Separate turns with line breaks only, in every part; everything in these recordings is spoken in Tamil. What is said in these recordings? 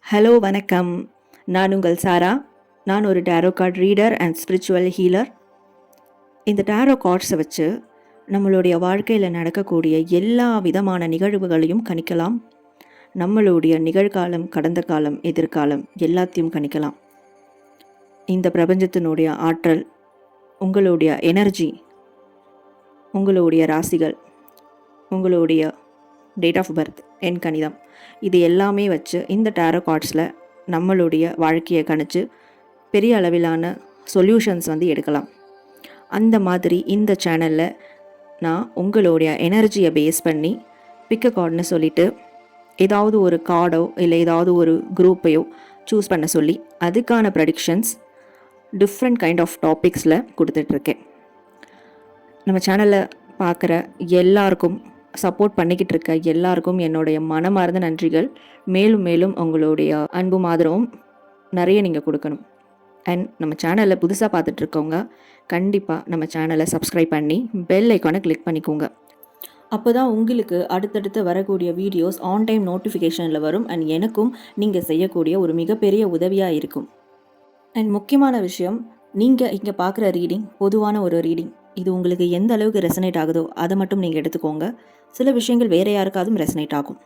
ஹலோ வணக்கம். நான் உங்கள் சாரா. நான் ஒரு tarot card reader and spiritual healer. இந்த டேரோ கார்ட்ஸை வச்சு நம்மளுடைய வாழ்க்கையில் நடக்கக்கூடிய எல்லா விதமான நிகழ்வுகளையும் கணிக்கலாம். நம்மளுடைய நிகழ்காலம், கடந்த காலம், எதிர்காலம் எல்லாத்தையும் கணிக்கலாம். இந்த பிரபஞ்சத்தினுடைய ஆற்றல், உங்களுடைய எனர்ஜி, உங்களுடைய ராசிகள், உங்களுடைய டேட் ஆஃப் பர்த், எண் கணிதம், இது எல்லாமே வச்சு இந்த டேரோ கார்ட்ஸில் நம்மளுடைய வாழ்க்கையை கணிச்சு பெரிய அளவிலான சொல்யூஷன்ஸ் எடுக்கலாம். அந்த மாதிரி இந்த சேனலில் நான் உங்களுடைய எனர்ஜியை பேஸ் பண்ணி பிக்க கார்டுன்னு சொல்லிவிட்டு ஏதாவது ஒரு கார்டோ இல்லை ஏதாவது ஒரு குரூப்பையோ சூஸ் பண்ண சொல்லி அதுக்கான ப்ரெடிக்ஷன்ஸ் டிஃப்ரெண்ட் கைண்ட் ஆஃப் டாபிக்ஸில் கொடுத்துட்ருக்கேன். நம்ம சேனலில் பார்க்குற எல்லாருக்கும், சப்போர்ட் பண்ணிக்கிட்டு இருக்க எல்லாருக்கும் என்னுடைய மனமார்ந்த நன்றிகள். மேலும் மேலும் உங்களுடைய அன்பும் ஆதரவும் நிறைய நீங்கள் கொடுக்கணும். அண்ட் நம்ம சேனலில் புதுசாக பார்த்துட்ருக்கவங்க கண்டிப்பாக நம்ம சேனலை சப்ஸ்கிரைப் பண்ணி பெல் ஐக்கானை கிளிக் பண்ணிக்கோங்க. அப்போ தான் உங்களுக்கு அடுத்தடுத்து வரக்கூடிய வீடியோஸ் ஆன் டைம் நோட்டிஃபிகேஷனில் வரும். அண்ட் எனக்கும் நீங்கள் செய்யக்கூடிய ஒரு மிகப்பெரிய உதவியாக இருக்கும். அண்ட் முக்கியமான விஷயம், நீங்கள் இங்கே பார்க்குற ரீடிங் பொதுவான ஒரு ரீடிங். இது உங்களுக்கு எந்த அளவுக்கு ரெசனேட் ஆகுதோ அதை மட்டும் நீங்கள் எடுத்துக்கோங்க. சில விஷயங்கள் வேறு யாருக்காவது ரெசனேட் ஆகும்.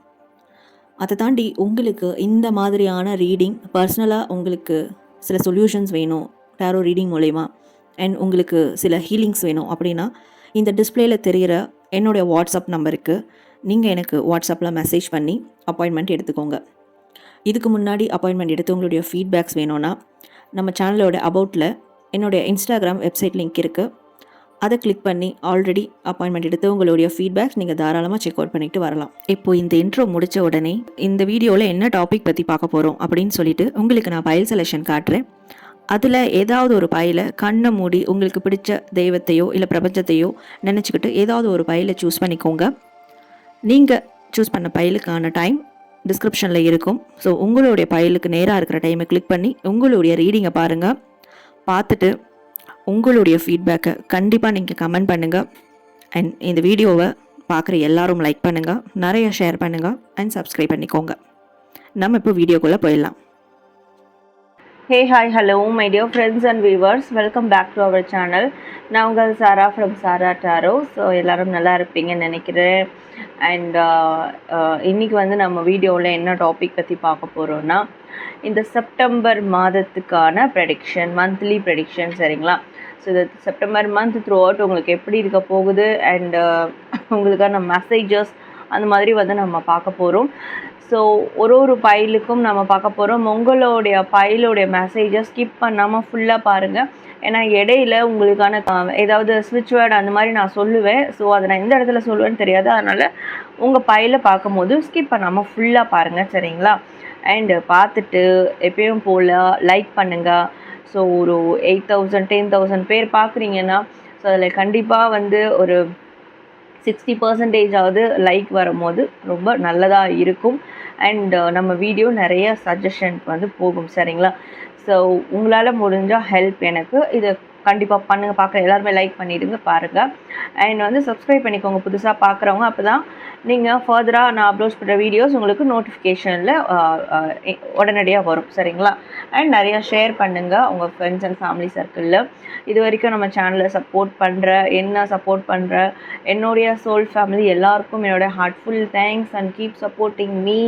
அதை தாண்டி உங்களுக்கு இந்த மாதிரியான ரீடிங் பர்சனலாக உங்களுக்கு சில சொல்யூஷன்ஸ் வேணும் டேரோ ரீடிங் மூலயமா, அண்ட் உங்களுக்கு சில ஹீலிங்ஸ் வேணும் அப்படின்னா இந்த டிஸ்பிளேயில் தெரிகிற என்னுடைய வாட்ஸ்அப் நம்பருக்கு நீங்கள் எனக்கு வாட்ஸ்அப்பில் மெசேஜ் பண்ணி அப்பாயின்மெண்ட் எடுத்துக்கோங்க. இதுக்கு முன்னாடி அப்பாயின்மெண்ட் எடுத்து உங்களுடைய ஃபீட்பேக்ஸ் வேணும்னா நம்ம சேனலோட அபவுட்டில் என்னுடைய இன்ஸ்டாகிராம் வெப்சைட் லிங்க் இருக்குது. அதை கிளிக் பண்ணி ஆல்ரெடி அப்பாயின்மெண்ட் எடுத்து உங்களுடைய ஃபீட்பேக்ஸ் நீங்கள் தாராளமாக செக் அவுட் பண்ணிட்டு வரலாம். இப்போது இந்த இன்ட்ரோ முடித்த உடனே இந்த வீடியோவில் என்ன டாபிக் பற்றி பார்க்க போகிறோம் அப்படின்னு சொல்லிட்டு உங்களுக்கு நான் பைல் செலெக்ஷன் காட்டுறேன். அதில் ஏதாவது ஒரு பையில் கண்ணை மூடி உங்களுக்கு பிடிச்ச தெய்வத்தையோ இல்லை பிரபஞ்சத்தையோ நினச்சிக்கிட்டு ஏதாவது ஒரு பையில் சூஸ் பண்ணிக்கோங்க. நீங்கள் சூஸ் பண்ண பைலுக்கான டைம் டிஸ்கிரிப்ஷனில் இருக்கும். ஸோ உங்களுடைய பைலுக்கு நேராக இருக்கிற டைமை கிளிக் பண்ணி உங்களுடைய ரீடிங்கை பாருங்கள். பார்த்துட்டு உங்களுடைய ஃபீட்பேக்கை கண்டிப்பாக நீங்கள் கமெண்ட் பண்ணுங்கள். அண்ட் இந்த வீடியோவை பார்க்குற எல்லாரும் லைக் பண்ணுங்கள், நிறைய ஷேர் பண்ணுங்கள் அண்ட் சப்ஸ்கிரைப் பண்ணிக்கோங்க. நம்ம இப்போ வீடியோக்குள்ளே போயிடலாம்.
Hey hi hello my dear friends and viewers, welcome back to our channel. நான் உங்கள் Sara from Sara tarot. So எல்லோரும் நல்லா இருப்பீங்கன்னு நினைக்கிறேன். அண்ட் இன்றைக்கி நம்ம வீடியோவில் என்ன டாபிக் பற்றி பார்க்க போகிறோன்னா, இந்த செப்டம்பர் மாதத்துக்கான ப்ரெடிக்ஷன், மந்த்லி ப்ரெடிக்ஷன், சரிங்களா? ஸோ இந்த செப்டம்பர் மந்த் த்ரூ அவுட் உங்களுக்கு எப்படி இருக்க போகுது அண்ட் உங்களுக்கான மெசேஜஸ் அந்த மாதிரி நம்ம பார்க்க போகிறோம். ஸோ ஒரு பைலுக்கும் நம்ம பார்க்க போகிறோம். உங்களுடைய பைலுடைய மெசேஜை ஸ்கிப் பண்ணாமல் ஃபுல்லாக பாருங்கள். ஏன்னா இடையில உங்களுக்கான ஏதாவது ஸ்விட்ச் வேர்டு அந்த மாதிரி நான் சொல்லுவேன். ஸோ அதை நான் எந்த இடத்துல சொல்லுவேன்னு தெரியாது. அதனால் உங்கள் பையில் பார்க்கும்போது ஸ்கிப் பண்ணாமல் ஃபுல்லாக பாருங்கள், சரிங்களா? அண்டு பார்த்துட்டு எப்பயும் போல் லைக் பண்ணுங்கள். ஸோ ஒரு 8,000 10,000 பேர் பார்க்குறீங்கன்னா, ஸோ அதில் கண்டிப்பாக ஒரு 60% லைக் வரும்போது ரொம்ப நல்லதாக இருக்கும். அண்ட் நம்ம வீடியோ நிறைய சஜஷனுக்கு போகும், சரிங்களா? ஸோ உங்களால் முடிஞ்சால் ஹெல்ப் எனக்கு இதை கண்டிப்பாக பண்ணுங்கள். பார்க்குற எல்லாருமே லைக் பண்ணிவிடுங்க, பாருங்கள். அண்ட் சப்ஸ்கிரைப் பண்ணிக்கோங்க புதுசாக பார்க்குறவங்க. அப்போ தான் நீங்கள் ஃபர்தராக நான் அப்லோட் பண்ணுற வீடியோஸ் உங்களுக்கு நோட்டிஃபிகேஷனில் உடனடியாக வரும், சரிங்களா? அண்ட் நிறையா ஷேர் பண்ணுங்கள் உங்கள் ஃப்ரெண்ட்ஸ் அண்ட் ஃபேமிலி சர்க்கிளில். இது வரைக்கும் நம்ம சேனலை சப்போர்ட் பண்ணுற என்னுடைய சோல் ஃபேமிலி எல்லாருக்கும் என்னோடய heartful thanks and keep supporting me.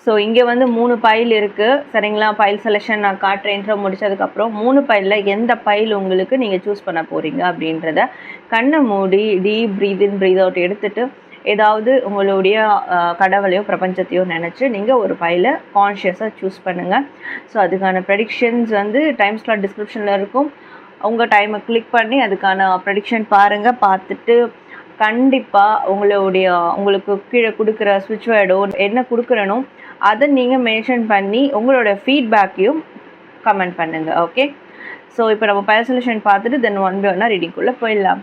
So இங்கே 3 பைல் இருக்குது, சரிங்களா? பைல் செலெக்ஷன் நான் காட்டுறேன் இன்ட்ரோ முடித்ததுக்கப்புறம். 3 பைலில் எந்த பைல் உங்களுக்கு நீங்கள் சூஸ் பண்ண போகிறீங்க அப்படின்றத கண்ணை மூடி deep breath in breathe out எடுத்துகிட்டு ஏதாவது உங்களுடைய கடவுளையோ பிரபஞ்சத்தையோ நினச்சி நீங்கள் ஒரு பைலை கான்ஷியஸாக சூஸ் பண்ணுங்கள். ஸோ அதுக்கான ப்ரெடிக்ஷன்ஸ் டைம் ஸ்லாட் டிஸ்கிரிப்ஷனில் இருக்கும். உங்கள் டைமை கிளிக் பண்ணி அதுக்கான ப்ரெடிக்ஷன் பாருங்கள். பார்த்துட்டு கண்டிப்பாக உங்களுக்கு கீழே கொடுக்குற ஸ்விட்ச் வேர்டோ என்ன கொடுக்குறனோ அதை நீங்கள் மென்ஷன் பண்ணி உங்களோட ஃபீட்பேக்கையும் கமெண்ட் பண்ணுங்கள், ஓகே? ஸோ இப்போ நம்ம பைல் சொல்யூஷன் பார்த்துட்டு தென் 1 by 1 ரீடிங்குள்ளே போயிடலாம்.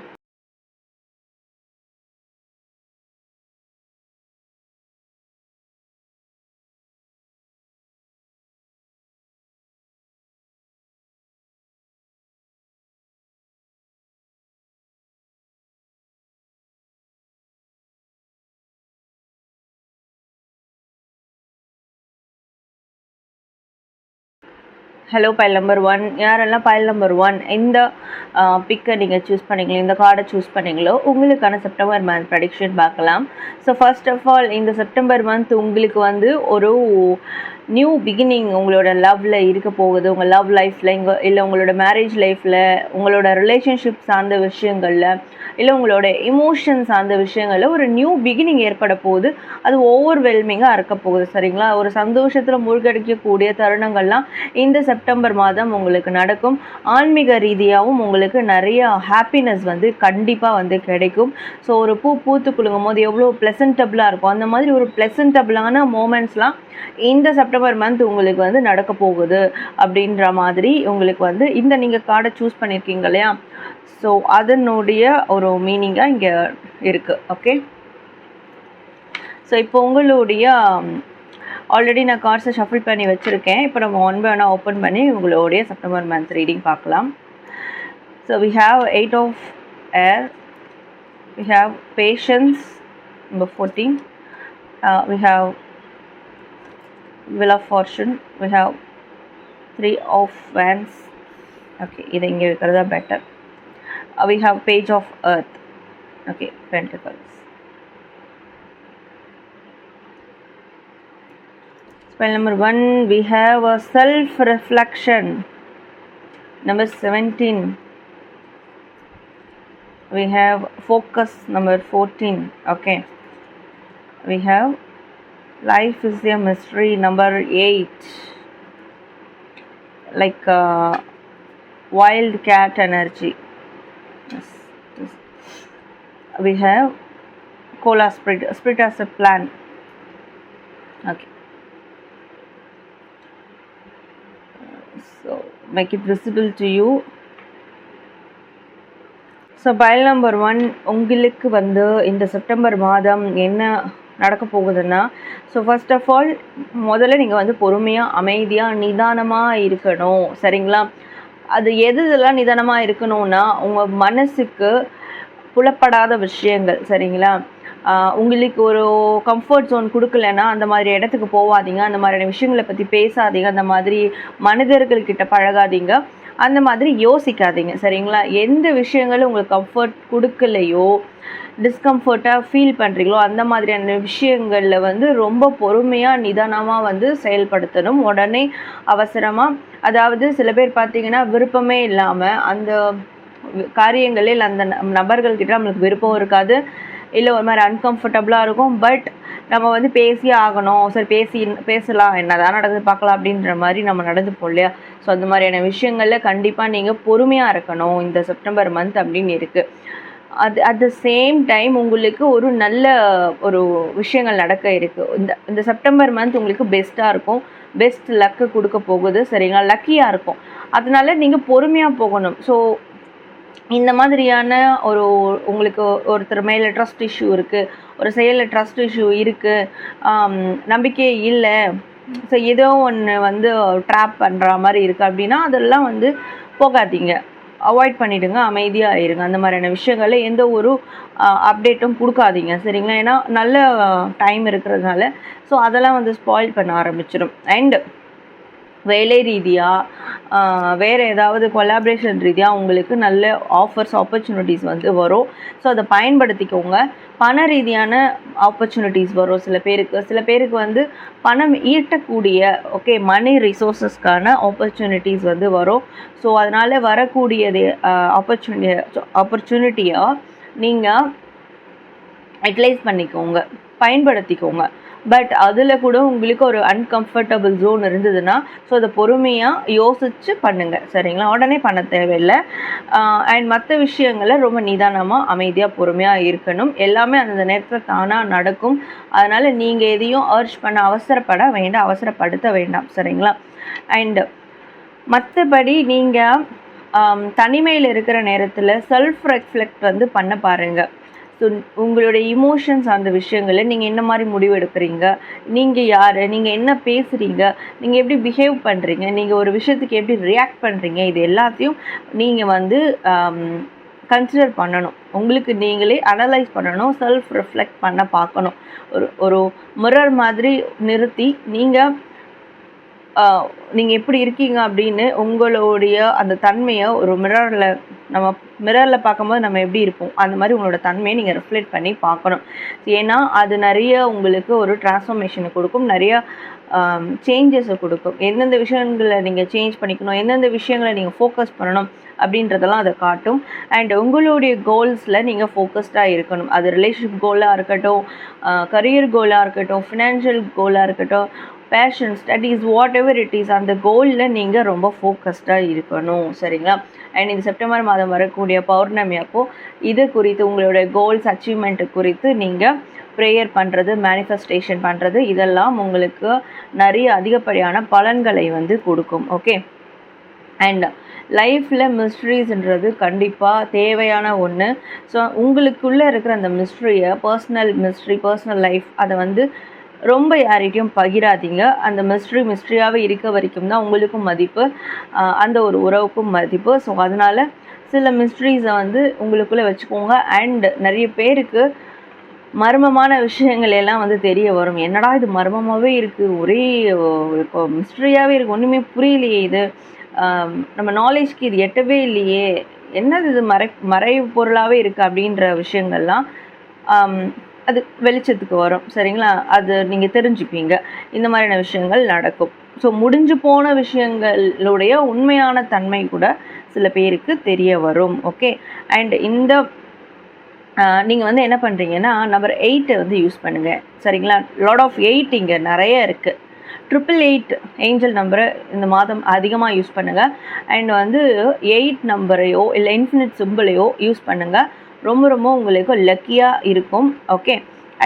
ஹலோ பைல் நம்பர் 1 யாரெல்லாம் பைல் நம்பர் 1 இந்த பிக்கை நீங்கள் சூஸ் பண்ணிங்களோ, இந்த கார்டை சூஸ் பண்ணிங்களோ, உங்களுக்கான செப்டம்பர் மந்த் ப்ரெடிக்ஷன் பார்க்கலாம். ஸோ ஃபர்ஸ்ட் ஆஃப் ஆல் இந்த செப்டம்பர் மந்த் உங்களுக்கு வந்து ஒரு நியூ பிகினிங் உங்களோட லவ்வில் இருக்க போகுது. உங்கள் லவ் லைஃப்பில் இல்லை உங்களோட மேரேஜ் லைஃப்பில், உங்களோட ரிலேஷன்ஷிப் சார்ந்த விஷயங்களில், இல்லை உங்களோட இமோஷன் சார்ந்த விஷயங்களில் ஒரு நியூ பிகினிங் ஏற்பட போகுது. அது ஓவர்வெல்மிங்காக இருக்க போகுது. சரிங்களா? ஒரு சந்தோஷத்தில் மூழ்கடிக்கக்கூடிய தருணங்கள்லாம் இந்த செப்டம்பர் மாதம் உங்களுக்கு நடக்கும். ஆன்மீக ரீதியாகவும் உங்களுக்கு நிறைய ஹாப்பினஸ் வந்து கண்டிப்பாக வந்து கிடைக்கும். ஸோ ஒரு பூத்து குலுங்கும் போது எவ்வளோ ப்ளசன்டபுளாக இருக்கும், அந்த மாதிரி ஒரு ப்ளசன்டபுளான மூமெண்ட்ஸ்லாம் இந்த செப்டம்பர் மந்த் உங்களுக்கு வந்து நடக்க போகுது அப்படின்ற மாதிரி உங்களுக்கு வந்து இந்த நீங்கள் கார்டை சூஸ் பண்ணியிருக்கீங்க இல்லையா, ஸோ அதனுடைய ஒரு மீனிங்காக இங்கே இருக்குது. ஓகே, ஸோ இப்போ உங்களுடைய ஆல்ரெடி நான் கார்ட்ஸை ஷஃபில் பண்ணி வச்சுருக்கேன். இப்போ நம்ம ஒன் பை ஒன்னாக ஓப்பன் பண்ணி உங்களுடைய செப்டம்பர் மந்த் ரீடிங் பார்க்கலாம். So we have 8 of air, we have passions number 14, we have Wheel of Fortune, we have 3 of Wands. Okay, இது இங்கே இருக்கிறதா better. We have Page of Earth. Okay, Pentacles. Spell number 1, we have a self-reflection. Number 17, we have focus. Number 14. Okay, we have life is a mystery. Number 8, like wild cat energy. Yes. We have Kola spirit as a plan. Okay, so make it visible to you. So file number 1 உங்களுக்கு வந்து இந்த செப்டம்பர் மாதம் என்ன நடக்க போகுதுன்னா, ஸோ ஃபர்ஸ்ட் ஆஃப் ஆல் முதல்ல நீங்கள் வந்து பொறுமையாக அமைதியாக நிதானமாக இருக்கணும். சரிங்களா? அது எதெல்லாம் நிதானமாக இருக்கணும்னா, உங்கள் மனசுக்கு புலப்படாத விஷயங்கள். சரிங்களா? உங்களுக்கு ஒரு கம்ஃபர்ட் ஜோன் கொடுக்கலன்னா அந்த மாதிரி இடத்துக்கு போகாதீங்க, அந்த மாதிரியான விஷயங்களை பற்றி பேசாதீங்க, அந்த மாதிரி மனிதர்கள்கிட்ட பழகாதீங்க, அந்த மாதிரி யோசிக்காதீங்க. சரிங்களா? எந்த விஷயங்களும் உங்களுக்கு கம்ஃபர்ட் கொடுக்கலையோ, டிஸ்கம்ஃபர்ட்டாக ஃபீல் பண்ணுறீங்களோ, அந்த மாதிரியான விஷயங்களில் வந்து ரொம்ப பொறுமையாக நிதானமாக வந்து செயல்படுத்தணும். உடனே அவசரமாக, அதாவது சில பேர் பார்த்திங்கன்னா விருப்பமே இல்லாமல் அந்த காரியங்களில் அந்த நபர்கள்கிட்ட நம்மளுக்கு விருப்பம் இருக்காது, இல்லை ஒரு மாதிரி அன்கம்ஃபர்டபுளாக இருக்கும். பட் நம்ம வந்து பேசியே ஆகணும், சரி பேசலாம், என்னதான் நடக்குது பார்க்கலாம் அப்படின்ற மாதிரி நம்ம நடந்துப்போம் இல்லையா? ஸோ அந்த மாதிரியான விஷயங்களில் கண்டிப்பாக நீங்கள் பொறுமையாக இருக்கணும் இந்த செப்டம்பர் மந்த் அப்படின்னு இருக்குது. அட் த சேம் டைம் உங்களுக்கு ஒரு நல்ல ஒரு விஷயங்கள் நடக்க இருக்குது. இந்த செப்டம்பர் மந்த் உங்களுக்கு பெஸ்ட்டாக இருக்கும், பெஸ்ட் லக்கு கொடுக்க போகுது. சரிங்களா? லக்கியாக இருக்கும். அதனால நீங்கள் பொறுமையாக போகணும். ஸோ இந்த மாதிரியான ஒரு உங்களுக்கு ஒருத்தர் மேலே ட்ரஸ்ட் இஷ்யூ இருக்குது, ஒரு செயலில் ட்ரஸ்ட் இஷ்யூ இருக்குது, நம்பிக்கை இல்லை, ஸோ ஏதோ ஒன்று வந்து ட்ராப் பண்ணுற மாதிரி இருக்குது அப்படின்னா அதெல்லாம் வந்து போகாதீங்க, அவாய்ட் பண்ணிவிடுங்க, அமைதியாக இருங்க. அந்த மாதிரியான விஷயங்களில் எந்த ஒரு அப்டேட்டும் கொடுக்காதீங்க. சரிங்களா? ஏன்னா நல்ல டைம் இருக்கிறதுனால ஸோ அதெல்லாம் வந்து ஸ்பாயில் பண்ண ஆரம்பிச்சிடும். அண்ட் வேலை ரீதியாக வேறு ஏதாவது கொலாபரேஷன் ரீதியாக உங்களுக்கு நல்ல ஆஃபர்ஸ் ஆப்பர்ச்சுனிட்டிஸ் வந்து வரும். ஸோ அதை பயன்படுத்திக்கோங்க. பண ரீதியான ஆப்பர்ச்சுனிட்டிஸ் வரும் சில பேருக்கு வந்து பணம் ஈட்டக்கூடிய மணி ரிசோர்ஸஸ்க்கான ஆப்பர்ச்சுனிட்டிஸ் வந்து வரும். ஸோ அதனால் வரக்கூடியது ஆப்பர்ச்சுனிட்டியாக நீங்கள் யூட்டிலைஸ் பண்ணிக்கோங்க, பயன்படுத்திக்கோங்க. பட் அதில் கூட உங்களுக்கு ஒரு அன்கம்ஃபர்டபுள் ஜோன் இருந்ததுன்னா ஸோ அதை பொறுமையாக யோசித்து பண்ணுங்கள். சரிங்களா? உடனே பண்ண தேவையில்லை. அண்ட் மற்ற விஷயங்களில் ரொம்ப நிதானமாக அமைதியாக பொறுமையாக இருக்கணும். எல்லாமே அந்த நேரத்தில் தானாக நடக்கும். அதனால் நீங்கள் எதையும் அர்ஜ் பண்ண அவசரப்படுத்த வேண்டாம். சரிங்களா? அண்டு மற்றபடி நீங்கள் தனிமையில் இருக்கிற நேரத்தில் செல்ஃப் ரெஃப்ளெக்ட் வந்து பண்ண பாருங்கள். ஸோ உங்களுடைய இமோஷன்ஸ் அந்த விஷயங்களில் நீங்கள் என்ன மாதிரி முடிவு எடுக்கிறீங்க, நீங்கள் யார், நீங்கள் என்ன பேசுகிறீங்க, நீங்கள் எப்படி பிஹேவ் பண்ணுறீங்க, நீங்கள் ஒரு விஷயத்துக்கு எப்படி ரியாக்ட் பண்ணுறீங்க, இது எல்லாத்தையும் நீங்கள் வந்து கன்சிடர் பண்ணணும். உங்களுக்கு நீங்களே அனலைஸ் பண்ணணும், செல்ஃப் ரிஃப்ளெக்ட் பண்ண பார்க்கணும். ஒரு மிரர் மாதிரி நிறுத்தி நீங்கள் நீங்கள் எப்படி இருக்கீங்க அப்படின்னு உங்களுடைய அந்த தன்மையை ஒரு மிரரில் பார்க்கும்போது நம்ம எப்படி இருப்போம் அந்த மாதிரி உங்களோட தன்மையை நீங்கள் ரிஃப்ளெக்ட் பண்ணி பார்க்கணும். ஏன்னா அது நிறைய உங்களுக்கு ஒரு டிரான்ஸ்ஃபர்மேஷனை கொடுக்கும், நிறைய சேஞ்சஸை கொடுக்கும். எந்தெந்த விஷயங்களை நீங்கள் சேஞ்ச் பண்ணிக்கணும், எந்தெந்த விஷயங்களை நீங்கள் ஃபோக்கஸ் பண்ணணும் அப்படின்றதெல்லாம் அதை காட்டும். அண்ட் உங்களுடைய கோல்ஸில் நீங்கள் ஃபோக்கஸ்டாக இருக்கணும். அது ரிலேஷன்ஷிப் கோலாக இருக்கட்டும், கரியர் கோலாக இருக்கட்டும், ஃபினான்ஷியல் கோலாக இருக்கட்டும், passion, studies, whatever it is, அந்த கோலில் நீங்கள் ரொம்ப ஃபோக்கஸ்டாக இருக்கணும். சரிங்களா? அண்ட் இந்த செப்டம்பர் மாதம் வரக்கூடிய பௌர்ணமி அப்போது இது குறித்து உங்களுடைய கோல்ஸ் அச்சீவ்மெண்ட்டு குறித்து நீங்கள் ப்ரேயர் பண்ணுறது, மேனிஃபெஸ்டேஷன் பண்ணுறது, இதெல்லாம் உங்களுக்கு நிறைய அதிகப்படியான பலன்களை வந்து கொடுக்கும். ஓகே. அண்ட் லைஃப்பில் மிஸ்ட்ரீஸ்ன்றது கண்டிப்பாக தேவையான ஒன்று. ஸோ உங்களுக்குள்ளே இருக்கிற அந்த மிஸ்ட்ரியை, பர்சனல் லைஃப், அதை வந்து ரொம்ப யார்கிட்டையும் பகிராதீங்க. அந்த மிஸ்ட்ரியாகவே இருக்க வரைக்கும் தான் உங்களுக்கும் மதிப்பு, அந்த ஒரு உறவுக்கும் மதிப்பு. ஸோ அதனால் சில மிஸ்ட்ரீஸை வந்து உங்களுக்குள்ளே வச்சுக்கோங்க. அண்ட் நிறைய பேருக்கு மர்மமான விஷயங்கள் எல்லாம் வந்து தெரிய வரும். என்னடா இது மர்மமாகவே இருக்குது, ஒரே மிஸ்ட்ரியாகவே இருக்குது, ஒன்றுமே புரியலையே, இது நம்ம நாலேஜ்க்கு இது எட்டவே இல்லையே, என்னது இது மறைவு பொருளாகவே இருக்குது அப்படின்ற விஷயங்கள்லாம் அது வெளிச்சத்துக்கு வரும். சரிங்களா? அது நீங்கள் தெரிஞ்சுப்பீங்க. இந்த மாதிரியான விஷயங்கள் நடக்கும். ஸோ முடிஞ்சு போன விஷயங்களுடைய உண்மையான தன்மை கூட சில பேருக்கு தெரிய வரும். ஓகே. அண்ட் இந்த நீங்கள் வந்து என்ன பண்ணுறீங்கன்னா, நம்பர் 8 வந்து யூஸ் பண்ணுங்கள். சரிங்களா? லாட் ஆஃப் 8 இங்கே நிறைய இருக்குது. 888 ஏஞ்சல் நம்பரை இந்த மாதம் அதிகமாக யூஸ் பண்ணுங்கள். அண்ட் வந்து 8 நம்பரையோ இல்லை இன்ஃபினிட் சிம்பிளையோ யூஸ் பண்ணுங்கள். ரொம்ப ரொம்ப உங்களுக்கு லக்கியாக இருக்கும். ஓகே.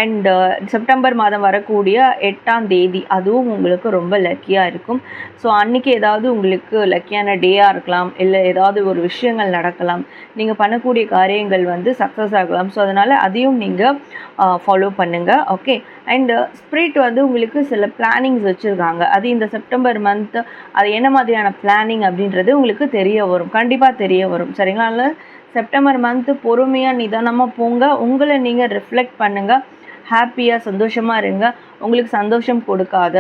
அண்ட் செப்டம்பர் மாதம் வரக்கூடிய 8ஆம் தேதி அதுவும் உங்களுக்கு ரொம்ப லக்கியாக இருக்கும். ஸோ அன்றைக்கி ஏதாவது உங்களுக்கு லக்கியான டேயாக இருக்கலாம், இல்லை ஏதாவது ஒரு விஷயங்கள் நடக்கலாம், நீங்கள் பண்ணக்கூடிய காரியங்கள் வந்து சக்ஸஸ் ஆகலாம். ஸோ அதனால் அதையும் நீங்கள் ஃபாலோ பண்ணுங்கள். ஓகே. அண்டு ஸ்பிரிட் வந்து உங்களுக்கு சில பிளானிங்ஸ் வச்சுருக்காங்க. அது இந்த செப்டம்பர் மந்த்து அது என்ன மாதிரியான பிளானிங் அப்படின்றது உங்களுக்கு தெரிய வரும், கண்டிப்பாக தெரிய வரும். சரிங்களா? அதனால் செப்டம்பர் மந்த்து பொறுமையாக நிதானமாக போங்க. உங்களை நீங்கள் ரிஃப்ளெக்ட் பண்ணுங்கள். ஹாப்பியாக சந்தோஷமாக இருங்க. உங்களுக்கு சந்தோஷம் கொடுக்காத,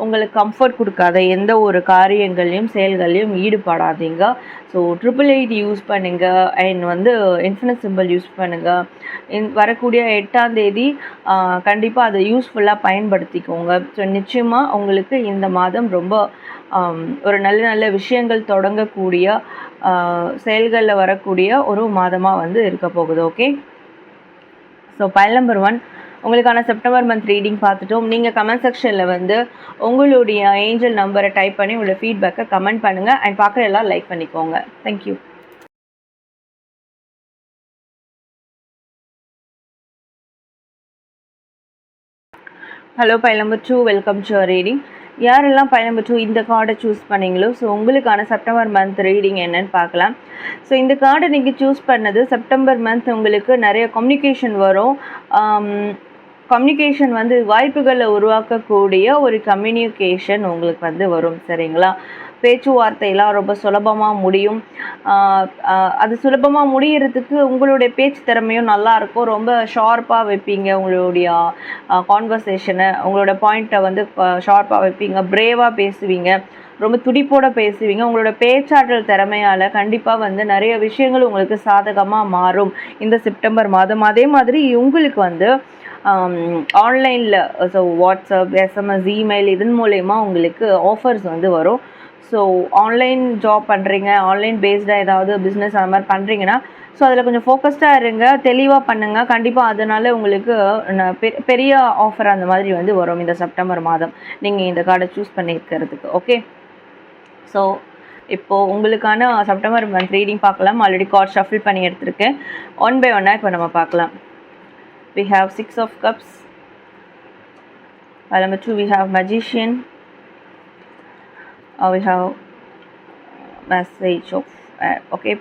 உங்களுக்கு கம்ஃபர்ட் கொடுக்காத எந்த ஒரு காரியங்களையும் செயல்களையும் ஈடுபடாதீங்க. ஸோ 888 யூஸ் பண்ணுங்கள். அண்ட் வந்து இன்ஃபினிட் சிம்பிள் யூஸ் பண்ணுங்கள். வரக்கூடிய 8ஆம் தேதி கண்டிப்பாக அதை யூஸ்ஃபுல்லாக பயன்படுத்திக்கோங்க. ஸோ நிச்சயமாக உங்களுக்கு இந்த மாதம் ரொம்ப ஒரு நல்ல நல்ல விஷயங்கள் தொடங்கக்கூடிய, செயல்களில் வரக்கூடிய ஒரு மாதமாக வந்து இருக்க போகுது. ஓகே. ஸோ பைல் நம்பர் 1 உங்களுக்கான செப்டம்பர் மந்த் ரீடிங் பார்த்துட்டோம். நீங்கள் கமெண்ட் செக்ஷனில் வந்து உங்களுடைய ஏஞ்சல் நம்பரை டைப் பண்ணி உங்களோட ஃபீட்பேக்கை கமெண்ட் பண்ணுங்கள். அண்ட் பார்க்குற எல்லாம் லைக் பண்ணிக்கோங்க. Thank you. Hello file number 2, welcome to your reading. யாரெல்லாம் பைல் நம்பர் 2 இந்த கார்டை சூஸ் பண்ணிங்களோ, ஸோ உங்களுக்கான செப்டம்பர் மந்த் ரீடிங் என்னன்னு பார்க்கலாம். ஸோ இந்த கார்டை நீங்கள் சூஸ் பண்ணது செப்டம்பர் மந்த் உங்களுக்கு நிறைய கம்யூனிகேஷன் வரும். கம்யூனிகேஷன் வந்து வாய்ப்புகளை உருவாக்கக்கூடிய ஒரு கம்யூனிகேஷன் உங்களுக்கு வந்து வரும். சரிங்களா? பேச்சுவார்த்தையெல்லாம் ரொம்ப சுலபமாக முடியும். அது சுலபமாக முடிகிறதுக்கு உங்களுடைய பேச்சு திறமையும் நல்லாயிருக்கும். ரொம்ப ஷார்ப்பாக வைப்பீங்க உங்களுடைய கான்வர்சேஷனை, உங்களோட பாயிண்ட்டை வந்து ஷார்ப்பாக வைப்பீங்க, பிரேவாக பேசுவீங்க, ரொம்ப துடிப்போடு பேசுவீங்க. உங்களோட பேச்சாற்றல் திறமையால் கண்டிப்பாக வந்து நிறைய விஷயங்கள் உங்களுக்கு சாதகமாக மாறும் இந்த செப்டம்பர் மாதம். அதே மாதிரி உங்களுக்கு வந்து ஆன்லைனில், ஸோ வாட்ஸ்அப், எஸ்எம்எஸ், இமெயில் இதன் மூலயமா உங்களுக்கு ஆஃபர்ஸ் வந்து வரும். ஸோ ஆன்லைன் ஜாப் பண்ணுறீங்க, ஆன்லைன் பேஸ்டாக ஏதாவது பிஸ்னஸ் அந்த மாதிரி பண்ணுறீங்கன்னா, ஸோ அதில் கொஞ்சம் ஃபோக்கஸ்டாக இருங்க, தெளிவாக பண்ணுங்கள். கண்டிப்பாக அதனால் உங்களுக்கு பெரிய ஆஃபர் அந்த மாதிரி வந்து வரும் இந்த செப்டம்பர் மாதம் நீங்கள் இந்த கார்டை சூஸ் பண்ணியிருக்கிறதுக்கு. ஓகே. ஸோ இப்போது உங்களுக்கான செப்டம்பர் மந்த் ரீடிங் பார்க்கலாம். ஆல்ரெடி கார்ட் ஷஃபில் பண்ணி எடுத்திருக்கேன். 1 by 1 இப்போ நம்ம பார்க்கலாம். We have 6 of cups. Pile number 2 we have magician. We have message of okay,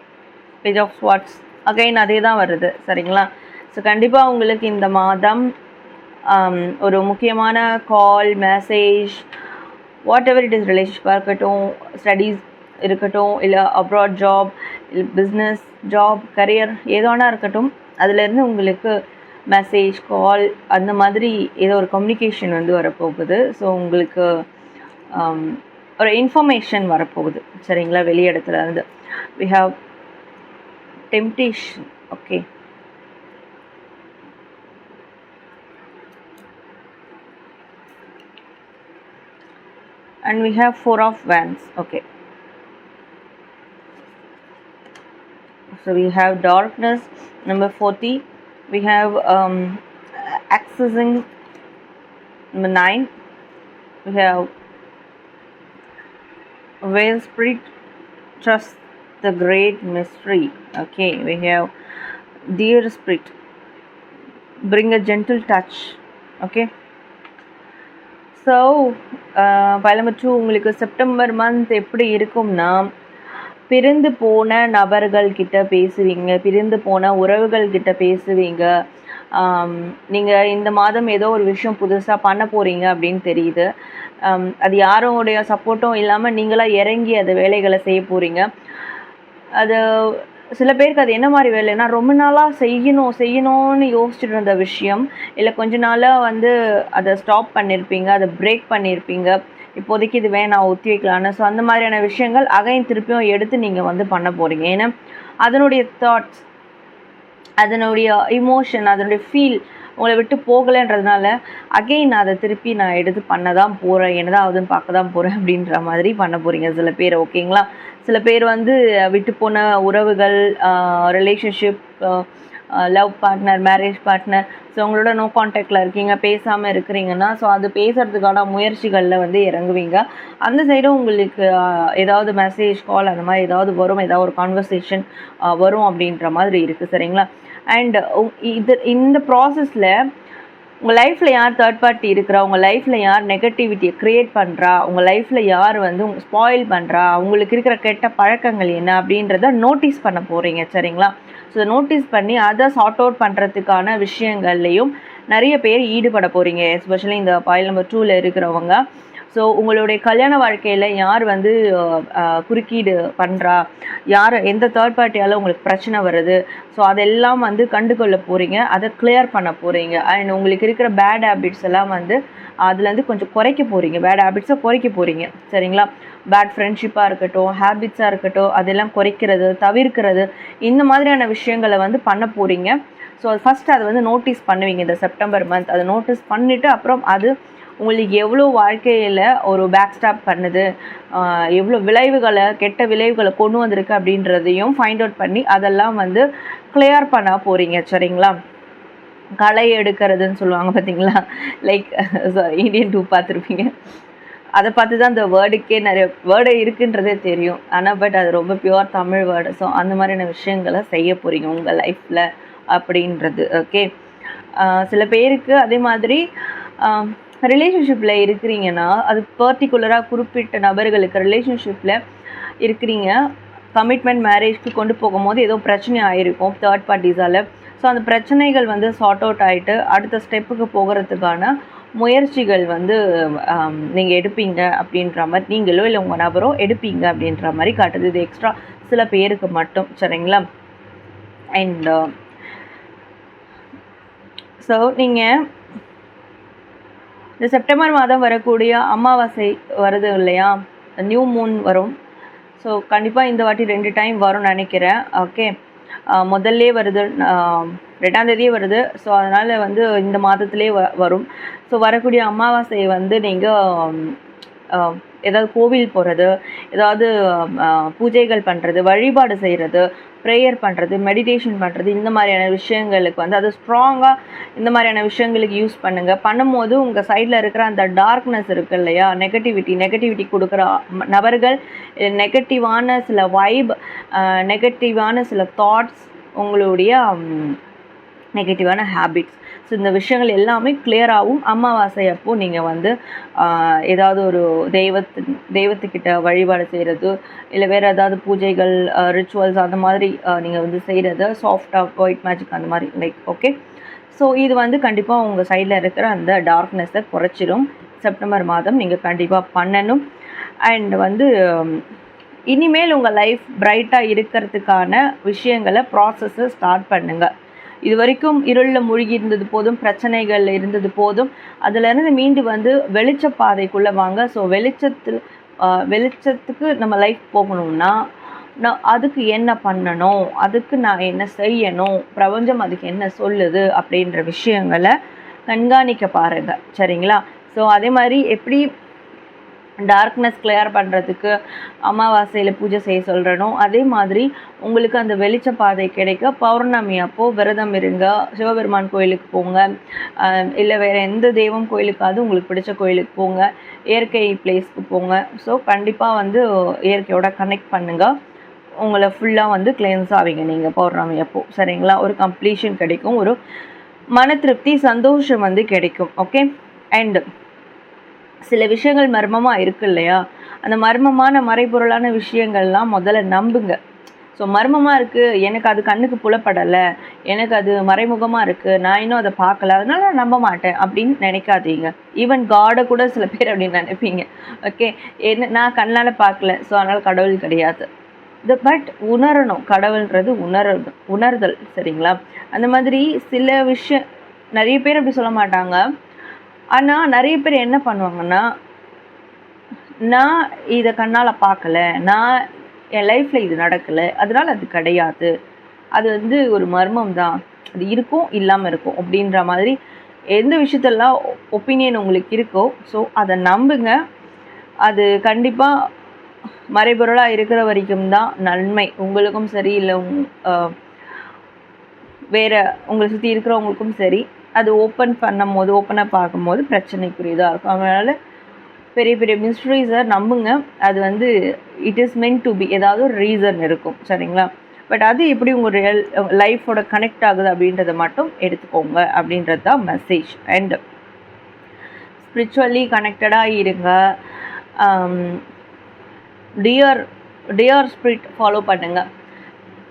page of swords. Again அதே தான் வருது. சரிங்களா? ஸோ கண்டிப்பாக உங்களுக்கு இந்த மாதம் ஒரு முக்கியமான call, message, whatever it is, ரிலேஷன்ஷிப்பாக இருக்கட்டும், ஸ்டடீஸ் இருக்கட்டும், இல்லை அப்ராட் ஜாப், இல்லை பிஸ்னஸ், ஜாப், கரியர் ஏதோனா இருக்கட்டும், அதுலேருந்து உங்களுக்கு மெசேஜ், கால் அந்த மாதிரி ஏதோ ஒரு கம்யூனிகேஷன் வந்து வரப்போகுது. ஸோ உங்களுக்கு ஒரு இன்ஃபர்மேஷன் வரப்போகுது சரிங்களா. வெளி இடத்துல இருந்து we have temptation. Okay, and we have 4 of wands. Okay, so we have darkness, number 40. We have accessing, number 9. We have whale spirit, trust the great mystery. Okay, we have dear spirit, bring a gentle touch. Okay, so pile number 2 உங்களுக்கு செப்டம்பர் மந்த் எப்படி இருக்கும்னா, பிரிந்து போன நபர்கள் கிட்ட பேசுவீங்க, பிரிந்து போன உறவுகள் கிட்ட பேசுவீங்க. நீங்கள் இந்த மாதம் ஏதோ ஒரு விஷயம் புதுசாக பண்ண போகிறீங்க அப்படின்னு தெரியுது. அது யாரோடைய சப்போர்ட்டும் இல்லாமல் நீங்களாக இறங்கி அந்த வேலைகளை செய்ய போகிறீங்க. அது சில பேருக்கு அது என்ன மாதிரி வேலைன்னா, ரொம்ப நாளாக செய்யணும்னு யோசிச்சுட்டு இருந்த விஷயம், இல்லை கொஞ்ச நாளாக வந்து அதை ஸ்டாப் பண்ணியிருப்பீங்க, அதை பிரேக் பண்ணியிருப்பீங்க, இப்போதைக்கு இது வேணாம் ஒத்தி வைக்கலான்னு. ஸோ அந்த மாதிரியான விஷயங்கள் அகைன் திருப்பியும் எடுத்து நீங்கள் வந்து பண்ண போகிறீங்க. ஏன்னா அதனுடைய தாட்ஸ், அதனுடைய இமோஷன், அதனுடைய ஃபீல் உங்களை விட்டு போகலைன்றதுனால அகெயின் அதை திருப்பி நான் எடுத்து பண்ண தான் போகிறேன், என்னதான் ஆகுதுன்னு பார்க்க தான் போகிறேன் அப்படின்ற மாதிரி பண்ண போகிறீங்க சில பேர். ஓகேங்களா. சில பேர் வந்து விட்டு போன உறவுகள், relationship, love partner, marriage partner, so உங்களோட நோ கான்டாக்டில் இருக்கீங்க, பேசாமல் இருக்கிறீங்கன்னா, ஸோ அது பேசுகிறதுக்கான முயற்சிகளில் வந்து இறங்குவீங்க. அந்த சைடும் உங்களுக்கு ஏதாவது மெசேஜ், கால் அந்த மாதிரி ஏதாவது வரும், ஏதாவது ஒரு கான்வர்சேஷன் வரும் அப்படின்ற மாதிரி இருக்குது சரிங்களா. அண்ட் இந்த ப்ராசஸில் உங்கள் லைஃப்பில் யார் தேர்ட் பார்ட்டி இருக்கிறா, உங்கள் லைஃப்பில் யார் நெகட்டிவிட்டியை க்ரியேட் பண்ணுறா, உங்கள் லைஃப்பில் யார் வந்து ஸ்பாயில் பண்ணுறா, உங்களுக்கு இருக்கிற கெட்ட பழக்கங்கள் என்ன அப்படின்றத நோட்டீஸ் பண்ண போகிறீங்க சரிங்களா. ஸோ நோட்டீஸ் பண்ணி அதை சார்ட் அவுட் பண்ணுறதுக்கான விஷயங்கள்லையும் நிறைய பேர் ஈடுபட போகிறீங்க. எஸ்பெஷலி இந்த பாயில் நம்பர் 2ல் இருக்கிறவங்க. ஸோ உங்களுடைய கல்யாண வாழ்க்கையில் யார் வந்து குறுக்கீடு பண்ணுறா, யார் எந்த தேர்ட் பார்ட்டியால் உங்களுக்கு பிரச்சனை வருது, ஸோ அதெல்லாம் வந்து கண்டுகொள்ள போகிறீங்க, அதை கிளியர் பண்ண போகிறீங்க. அண்ட் உங்களுக்கு இருக்கிற பேட் ஹேபிட்ஸ் எல்லாம் வந்து அதுலேருந்து கொஞ்சம் குறைக்க போகிறீங்க, பேட் ஹேபிட்ஸை குறைக்க போகிறீங்க சரிங்களா. பேட் ஃப்ரெண்ட்ஷிப்பாக இருக்கட்டும், ஹேபிட்ஸாக இருக்கட்டும், அதெல்லாம் குறைக்கிறது, தவிர்க்கிறது, இந்த மாதிரியான விஷயங்களை வந்து பண்ண போகிறீங்க. ஸோ ஃபஸ்ட்டு அதை வந்து நோட்டீஸ் பண்ணுவீங்க இந்த செப்டம்பர் மந்த். அதை நோட்டீஸ் பண்ணிவிட்டு அப்புறம் அது உங்களுக்கு எவ்வளோ வாழ்க்கையில் ஒரு பேக் ஸ்டாப் பண்ணுது, எவ்வளோ விளைவுகளை, கெட்ட விளைவுகளை கொண்டு வந்திருக்கு அப்படின்றதையும் ஃபைண்ட் அவுட் பண்ணி அதெல்லாம் வந்து கிளியர் பண்ண போகிறீங்க சரிங்களா. களை எடுக்கிறதுன்னு சொல்லுவாங்க பார்த்தீங்களா, லைக் இந்தியன் 2 பார்த்துருப்பீங்க, அதை பார்த்து தான் அந்த வேர்டுக்கே நிறைய வேர்டு இருக்குன்றதே தெரியும். ஆனால் பட் அது ரொம்ப பியூர் தமிழ் வேர்டு. ஸோ அந்த மாதிரியான விஷயங்களை செய்ய போகிறீங்க உங்கள் லைஃப்பில் அப்படின்றது. ஓகே, சில பேருக்கு அதே மாதிரி ரிலேஷன்ஷிப்பில் இருக்கிறீங்கன்னா, அது பர்டிகுலராக குறிப்பிட்ட நபர்களுக்கு ரிலேஷன்ஷிப்பில் இருக்கிறீங்க, கமிட்மெண்ட் மேரேஜ்க்கு கொண்டு போகும்போது ஏதோ பிரச்சனை ஆகிருக்கும் தேர்ட் பார்ட்டிஸால். ஸோ அந்த பிரச்சனைகள் வந்து சார்ட் அவுட் ஆகிட்டு அடுத்த ஸ்டெப்புக்கு போகிறதுக்கான முயற்சிகள் வந்து நீங்கள் எடுப்பீங்க அப்படின்ற மாதிரி, நீங்களோ இல்லை உங்கள் நபரோ எடுப்பீங்க அப்படின்ற மாதிரி காட்டுது. இது எக்ஸ்ட்ரா சில பேருக்கு மட்டும் சரிங்களா. அண்ட் ஸோ நீங்கள் இந்த செப்டம்பர் மாதம் வரக்கூடிய அமாவாசை வருது இல்லையா, நியூ மூன் வரும். ஸோ கண்டிப்பாக இந்த வாட்டி 2 டைம் வரும்னு நினைக்கிறேன். ஓகே, முதல்லே வருது, 2ஆம் தேதியே வருது. ஸோ அதனால் வந்து இந்த மாதத்துலேயே வரும். ஸோ வரக்கூடிய அமாவாசையை வந்து நீங்கள் ஏதாவது கோவில் போகிறது, ஏதாவது பூஜைகள் பண்ணுறது, வழிபாடு செய்கிறது, ப்ரேயர் பண்ணுறது, மெடிடேஷன் பண்ணுறது, இந்த மாதிரியான விஷயங்களுக்கு வந்து அது ஸ்ட்ராங்காக இந்த மாதிரியான விஷயங்களுக்கு யூஸ் பண்ணுங்கள். பண்ணும்போது உங்கள் சைடில் இருக்கிற அந்த டார்க்னஸ் இருக்குது இல்லையா, நெகட்டிவிட்டி கொடுக்குற நபர்கள், நெகட்டிவான சில வைப், நெகட்டிவான சில தாட்ஸ், உங்களுடைய நெகட்டிவான ஹேபிட்ஸ், ஸோ இந்த விஷயங்கள் எல்லாமே கிளியராகவும் அமாவாசை அப்போது நீங்கள் வந்து ஏதாவது ஒரு தெய்வத்துக்கிட்ட வழிபாடு செய்கிறது, இல்லை வேறு ஏதாவது பூஜைகள், ரிச்சுவல்ஸ் அந்த மாதிரி நீங்கள் வந்து செய்கிறது, சாஃப்டாக ஒயிட் மேஜிக் அந்த மாதிரி லைக். ஓகே, ஸோ இது வந்து கண்டிப்பாக உங்கள் சைடில் இருக்கிற அந்த டார்க்னஸை குறைச்சிடும். செப்டம்பர் மாதம் நீங்கள் கண்டிப்பாக பண்ணணும். அண்ட் வந்து இனிமேல் உங்கள் லைஃப் பிரைட்டாக இருக்கிறதுக்கான விஷயங்களை ப்ராசஸை ஸ்டார்ட் பண்ணுங்கள். இது வரைக்கும் இருளில் மூழ்கி இருந்தது போதும், பிரச்சனைகள் இருந்தது போதும், அதிலிருந்து மீண்டு வந்து வெளிச்ச பாதைக்குள்ளே வாங்க. ஸோ வெளிச்சத்தில் வெளிச்சத்துக்கு நம்ம லைஃப் போகணும்னா நான் அதுக்கு என்ன பண்ணணும், அதுக்கு நான் என்ன செய்யணும், பிரபஞ்சம் அதுக்கு என்ன சொல்லுது அப்படின்ற விஷயங்களை கண்காணிக்க பாருங்க. சரிங்களா? ஸோ அதே மாதிரி எப்படி டார்க்னஸ் கிளியர் பண்ணுறதுக்கு அமாவாசையில் பூஜை செய்ய சொல்கிறனோ, அதே மாதிரி உங்களுக்கு அந்த வெளிச்ச பாதை கிடைக்க பௌர்ணமி அப்போது விரதம் இருங்க, சிவபெருமான் கோயிலுக்கு போங்க, இல்லை வேறு எந்த தெய்வம் கோயிலுக்காவது உங்களுக்கு பிடிச்ச கோயிலுக்கு போங்க, இயற்கை பிளேஸ்க்கு போங்க. ஸோ கண்டிப்பாக வந்து இயற்கையோட கனெக்ட் பண்ணுங்கள். உங்களை ஃபுல்லாக வந்து கிளென்ஸ் ஆவீங்க நீங்கள் பௌர்ணமி அப்போது. சரிங்களா? ஒரு கம்ப்ளீஷன் கிடைக்கும், ஒரு மன திருப்தி, சந்தோஷம் வந்து கிடைக்கும். ஓகே. அண்டு சில விஷயங்கள் மர்மமாக இருக்கு இல்லையா, அந்த மர்மமான மறைபொருளான விஷயங்கள்லாம் முதல்ல நம்புங்க. ஸோ மர்மமாக இருக்குது, எனக்கு அது கண்ணுக்கு புலப்படலை, எனக்கு அது மறைமுகமாக இருக்குது, நான் இன்னும் அதை பார்க்கல, அதனால நான் நம்ப மாட்டேன் அப்படின்னு நினைக்காதீங்க. ஈவன் காடை கூட சில பேர் அப்படின்னு நினைப்பீங்க. ஓகே, என்ன நான் கண்ணால் பார்க்கல, ஸோ அதனால் கடவுள் கிடையாது. பட் உணரணும், கடவுள்ன்றது உணர்தல். சரிங்களா? அந்த மாதிரி சில விஷயம் நிறைய பேர் அப்படி சொல்ல மாட்டாங்க. ஆனால் நிறைய பேர் என்ன பண்ணுவாங்கன்னா, நான் இதை கண்ணால் பார்க்கல, நான் என் லைஃப்பில் இது நடக்கலை, அதனால் அது கிடையாது, அது வந்து ஒரு மர்மம் தான், அது இருக்கும் இல்லாமல் இருக்கும் அப்படின்ற மாதிரி எந்த விஷயத்தெல்லாம் ஒப்பீனியன் உங்களுக்கு இருக்கோ ஸோ அதை நம்புங்க. அது கண்டிப்பாக மறைபொருளாக இருக்கிற வரைக்கும் தான் நன்மை, உங்களுக்கும் சரி, இல்லை வேறு உங்களை சுற்றி இருக்கிறவங்களுக்கும் சரி. அது ஓப்பனாக பார்க்கும்போது பிரச்சனைக்குரியதாக இருக்கும். அதனால் பெரிய பெரிய மிஸ்ட்ரீஸை நம்புங்க. அது வந்து it is meant to be, ஏதாவது ஒரு ரீசன் இருக்கும். சரிங்களா? பட் அது எப்படி உங்கள் ரியல் லைஃபோட கனெக்ட் ஆகுது அப்படின்றத மட்டும் எடுத்துக்கோங்க அப்படின்றது தான் மெசேஜ். அண்ட் ஸ்பிரிச்சுவலி கனெக்டடாக இருங்க. டியர் ஸ்பிரிட் ஃபாலோ பண்ணுங்க.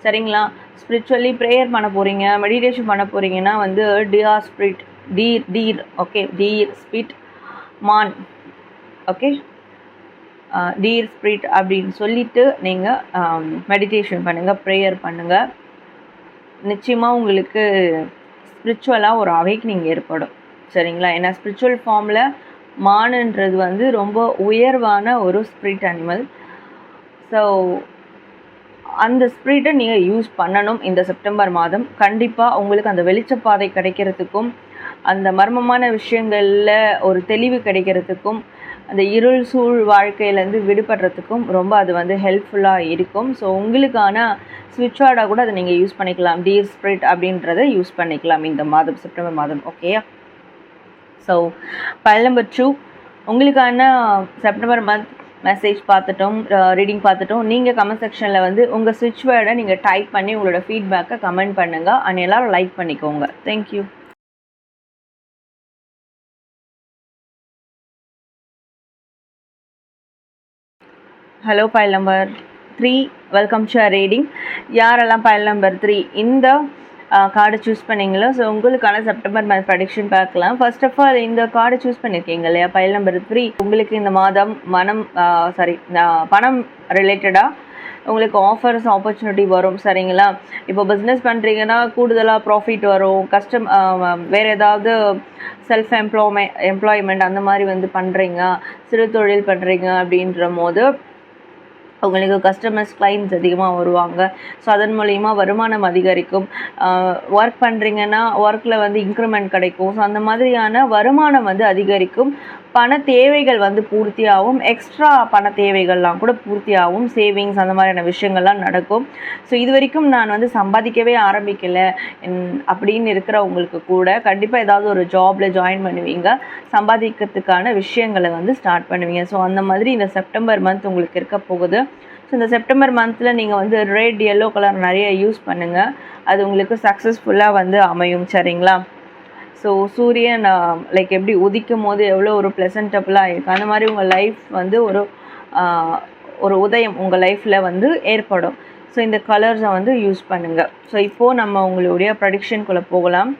சரிங்களா? ஸ்பிரிச்சுவலி ப்ரேயர் பண்ண போகிறீங்க, மெடிடேஷன் பண்ண போகிறீங்கன்னா வந்து dear spirit, deer okay, deer spirit மான், ஓகே, டீர் ஸ்பிரிட் அப்படின்னு சொல்லிவிட்டு நீங்கள் மெடிடேஷன் பண்ணுங்கள், ப்ரேயர் பண்ணுங்கள். நிச்சயமாக உங்களுக்கு ஸ்பிரிச்சுவலாக ஒரு அவேக்னிங் ஏற்படும். சரிங்களா? ஏன்னா ஸ்பிரிச்சுவல் ஃபார்மில் மானுன்றது வந்து ரொம்ப உயர்வான ஒரு ஸ்பிரிட் அனிமல். ஸோ அந்த ஸ்பிரிட்டை நீங்கள் யூஸ் பண்ணணும் இந்த செப்டம்பர் மாதம். கண்டிப்பாக உங்களுக்கு அந்த வெளிச்சப்பாதை கிடைக்கிறதுக்கும், அந்த மர்மமான விஷயங்களில் ஒரு தெளிவு கிடைக்கிறதுக்கும், அந்த இருள் சூழ் வாழ்க்கையிலேருந்து விடுபடுறதுக்கும் ரொம்ப அது வந்து ஹெல்ப்ஃபுல்லாக இருக்கும். ஸோ உங்களுக்கான ஸ்விட்ச் வேர்டாக கூட அதை நீங்கள் யூஸ் பண்ணிக்கலாம். டீர் ஸ்பிரிட் அப்படின்றத யூஸ் பண்ணிக்கலாம் இந்த மாதம், செப்டம்பர் மாதம். ஓகேயா? ஸோ ஃபைல் நம்பர் 2 உங்களுக்கான செப்டம்பர் மந்த் மெசேஜ் பார்த்துட்டோம், ரீடிங் பார்த்துட்டோம். நீங்கள் கமெண்ட் செக்ஷனில் வந்து உங்கள் ஸ்விட்ச் வேர்டை நீங்கள் டைப் பண்ணி உங்களோட ஃபீட்பேக்கை கமெண்ட் பண்ணுங்கள். அண்ட் எல்லோரும் லைக் பண்ணிக்கோங்க. Thank you. Hello, file number 3, welcome to reading. யாரெல்லாம் ஃபைல் நம்பர் 3 இந்த கார்டை சூஸ் பண்ணிங்களோ, ஸோ உங்களுக்கான செப்டம்பர் மந்த் ப்ரெடிக்ஷன் பார்க்கலாம். ஃபர்ஸ்ட் ஆஃப் ஆல் இந்த கார்டை சூஸ் பண்ணியிருக்கீங்க இல்லையா, ஃபைல் நம்பர் 3. உங்களுக்கு இந்த மாதம் பணம் ரிலேட்டடாக உங்களுக்கு ஆஃபர்ஸ், ஆப்பர்ச்சுனிட்டி வரும். சரிங்களா? இப்போ பிஸ்னஸ் பண்ணுறீங்கன்னா கூடுதலாக ப்ராஃபிட் வரும். வேறு ஏதாவது செல்ஃப் எம்ப்ளாய்மெண்ட் அந்த மாதிரி வந்து பண்ணுறீங்க, சிறு தொழில் பண்ணுறீங்க அப்படின்ற போது உங்களுக்கு கஸ்டமர்ஸ், கிளைண்ட்ஸ் அதிகமாக வருவாங்க. ஸோ அதன் மூலிமா வருமானம் அதிகரிக்கும். ஒர்க் பண்ணுறீங்கன்னா ஒர்க்கில் வந்து இன்க்ரிமெண்ட் கிடைக்கும். ஸோ அந்த மாதிரியான வருமானம் வந்து அதிகரிக்கும். பண தேவைகள் வந்து பூர்த்தியாகும். எக்ஸ்ட்ரா பண தேவைகள்லாம் கூட பூர்த்தியாகும். சேவிங்ஸ் அந்த மாதிரியான விஷயங்கள்லாம் நடக்கும். ஸோ இது வரைக்கும் நான் வந்து சம்பாதிக்கவே ஆரம்பிக்கலை அப்படின்னு இருக்கிறவங்களுக்கு கூட கண்டிப்பாக ஏதாவது ஒரு ஜாபில் ஜாயின் பண்ணுவீங்க, சம்பாதிக்கிறதுக்கான விஷயங்களை வந்து ஸ்டார்ட் பண்ணுவீங்க. ஸோ அந்த மாதிரி இந்த செப்டம்பர் மந்த் உங்களுக்கு இருக்க போகுது. ஸோ இந்த செப்டம்பர் மந்தில் நீங்கள் வந்து ரெட், எல்லோ கலர் நிறைய யூஸ் பண்ணுங்கள். அது உங்களுக்கு சக்ஸஸ்ஃபுல்லாக வந்து அமையும். சரிங்களா? ஸோ சூரியன் லைக் எப்படி உதிக்கும் போது எவ்வளோ ஒரு ப்ளசன்டபுளாக இருக்குது, அந்த மாதிரி உங்கள் லைஃப் வந்து ஒரு உதயம் உங்கள் லைஃப்பில் வந்து ஏற்படும். ஸோ இந்த கலர்ஸை வந்து யூஸ் பண்ணுங்கள். ஸோ இப்போது நம்ம உங்களுடைய ப்ரெடிக்ஷனுக்குள்ளே போகலாம்.